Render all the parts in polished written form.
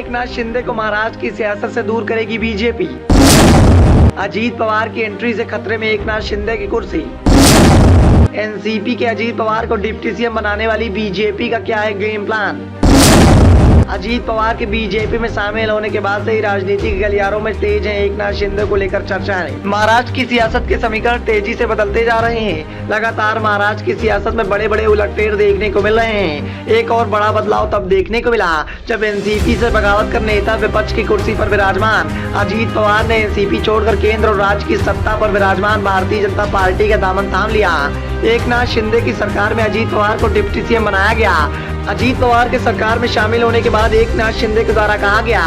एकनाथ शिंदे को महाराष्ट्र की सियासत से दूर करेगी बीजेपी। अजीत पवार की एंट्री से खतरे में एकनाथ शिंदे की कुर्सी। एनसीपी के अजीत पवार को डिप्टी सीएम बनाने वाली बीजेपी का क्या है गेम प्लान। अजीत पवार के बीजेपी में शामिल होने के बाद से ही राजनीति के गलियारों में तेज है एकनाथ शिंदे को लेकर चर्चाएं। महाराष्ट्र की सियासत के समीकरण तेजी से बदलते जा रहे हैं। लगातार महाराष्ट्र की सियासत में बड़े बड़े उलटफेर देखने को मिल रहे हैं। एक और बड़ा बदलाव तब देखने को मिला जब एनसीपी से बगावत कर नेता विपक्ष की कुर्सी पर विराजमान अजीत पवार ने एनसीपी छोड़कर केंद्र और राज्य की सत्ता पर विराजमान भारतीय जनता पार्टी का दामन थाम लिया। एकनाथ शिंदे की सरकार में अजीत पवार को डिप्टी सीएम बनाया गया। अजीत पवार के सरकार में शामिल होने के बाद एकनाथ शिंदे के द्वारा कहा गया।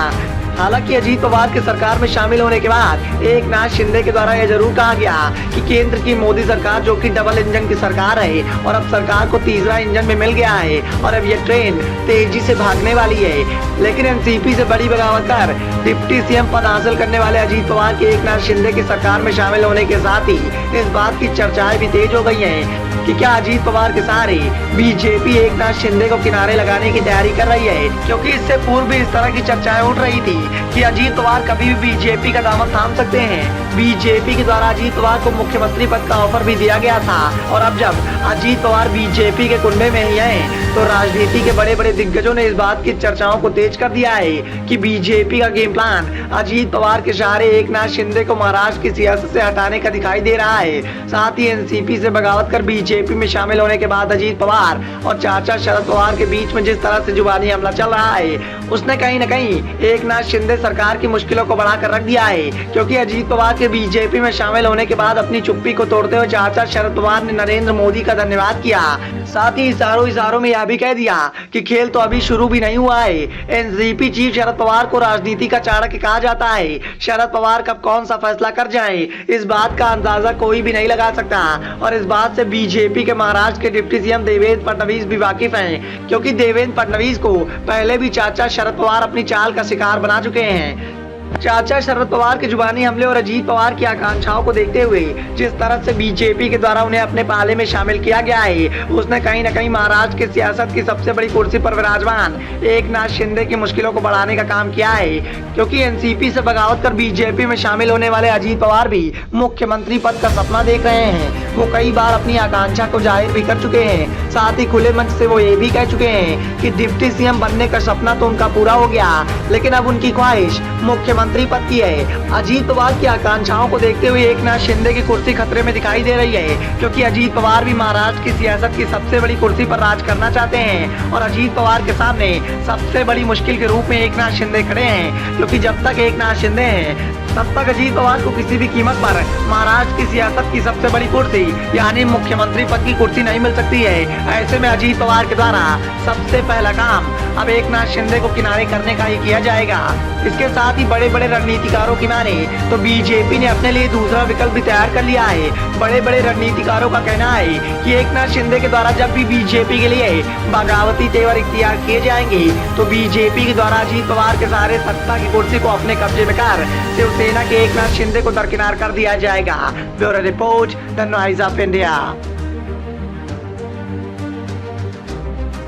हालांकि अजीत पवार के सरकार में शामिल होने के बाद एकनाथ शिंदे के द्वारा यह जरूर कहा गया कि केंद्र की मोदी सरकार जो कि डबल इंजन की सरकार है और अब सरकार को तीसरा इंजन में मिल गया है और अब यह ट्रेन तेजी से भागने वाली है। लेकिन एनसीपी से बड़ी बगावत कर डिप्टी सीएम पद हासिल करने वाले अजीत पवार के एकनाथ शिंदे की सरकार में शामिल होने के साथ ही इस बात की चर्चाएं भी तेज हो गई है कि क्या अजीत पवार के सहारे बीजेपी एकनाथ शिंदे को किनारे लगाने की तैयारी कर रही है। क्योंकि इससे पूर्व भी इस तरह की चर्चाएं उठ रही थी कि अजीत पवार कभी भी बीजेपी का दामन थाम सकते हैं। बीजेपी के द्वारा अजीत पवार को मुख्यमंत्री पद का ऑफर भी दिया गया था और अब जब अजीत पवार बीजेपी के कुंडे में ही हैं तो राजनीति के बड़े बड़े दिग्गजों ने इस बात की चर्चाओं को तेज कर दिया है कि बीजेपी का गेम प्लान अजीत पवार के सहारे एकनाथ शिंदे को महाराष्ट्र की सियासत से हटाने का दिखाई दे रहा है। साथ ही एनसीपी से बगावत कर बीजेपी में शामिल होने के बाद अजीत पवार और चाचा शरद पवार के बीच में जिस तरह से जुबानी हमला चल रहा है उसने कहीं न कहीं एकनाथ शिंदे सरकार की मुश्किलों को बढ़ाकर रख दिया है। क्योंकि अजीत पवार के बीजेपी में शामिल होने के बाद अपनी चुप्पी को तोड़ते हुए चाचा शरद पवार ने नरेंद्र मोदी का धन्यवाद किया। साथ ही इशारों में यह भी कह दिया कि खेल तो अभी शुरू भी नहीं हुआ है। एनसीपी चीफ शरद पवार को राजनीति का चाणक्य कहा जाता है। शरद पवार कब कौन सा फैसला कर जाए इस बात का अंदाजा कोई भी नहीं लगा सकता और इस बात से बीजेपी के महाराष्ट्र के डिप्टी सीएम देवेंद्र फडणवीस भी वाकिफ हैं। क्योंकि देवेंद्र फडणवीस को पहले भी चाचा शरद पवार अपनी चाल का शिकार बना चुके हैं। चाचा शरद पवार के जुबानी हमले और अजीत पवार की आकांक्षाओं को देखते हुए जिस तरह से बीजेपी के द्वारा उन्हें अपने पाले में शामिल किया गया है उसने कहीं न कहीं महाराष्ट्र की सियासत की सबसे बड़ी कुर्सी पर विराजमान एकनाथ शिंदे की मुश्किलों को बढ़ाने का काम किया है। क्योंकि एनसीपी से बगावत कर बीजेपी में शामिल होने वाले अजीत पवार भी मुख्यमंत्री पद का सपना देख रहे हैं। वो कई बार अपनी आकांक्षा को जाहिर भी कर चुके हैं। साथ ही खुले मंच से वो ये भी कह चुके हैं कि डिप्टी सीएम बनने का सपना तो उनका पूरा हो गया लेकिन अब उनकी ख्वाहिश मुख्यमंत्री पद की है। अजीत पवार की आकांक्षाओं को देखते हुए एकनाथ शिंदे की कुर्सी खतरे में दिखाई दे रही है। क्योंकि अजीत पवार भी महाराष्ट्र की सियासत की सबसे बड़ी कुर्सी पर राज करना चाहते हैं और अजीत पवार के सामने सबसे बड़ी मुश्किल के रूप में एकनाथ शिंदे खड़े हैं। क्योंकि जब तक एकनाथ शिंदे हैं तब तक अजीत पवार को किसी भी कीमत पर महाराष्ट्र की सियासत की सबसे बड़ी कुर्सी यानी मुख्यमंत्री पद की कुर्सी नहीं मिल सकती है। ऐसे में अजीत पवार के द्वारा सबसे पहला काम अब एकनाथ शिंदे को किनारे करने का ही किया जाएगा। इसके साथ ही बड़े बड़े रणनीतिकारों की माने तो बीजेपी ने अपने लिए दूसरा विकल्प भी तैयार कर लिया है। बड़े बड़े रणनीतिकारों का कहना है कि एकनाथ शिंदे के द्वारा जब भी बीजेपी के लिए बगावती तेवर इख्तियार किए जाएंगे तो बीजेपी के द्वारा अजीत पवार के सहारे सत्ता की कुर्सी को अपने कब्जे में कर शिवसेना के एकनाथ शिंदे को दरकिनार कर दिया जाएगा। Bureau report, the noise of India.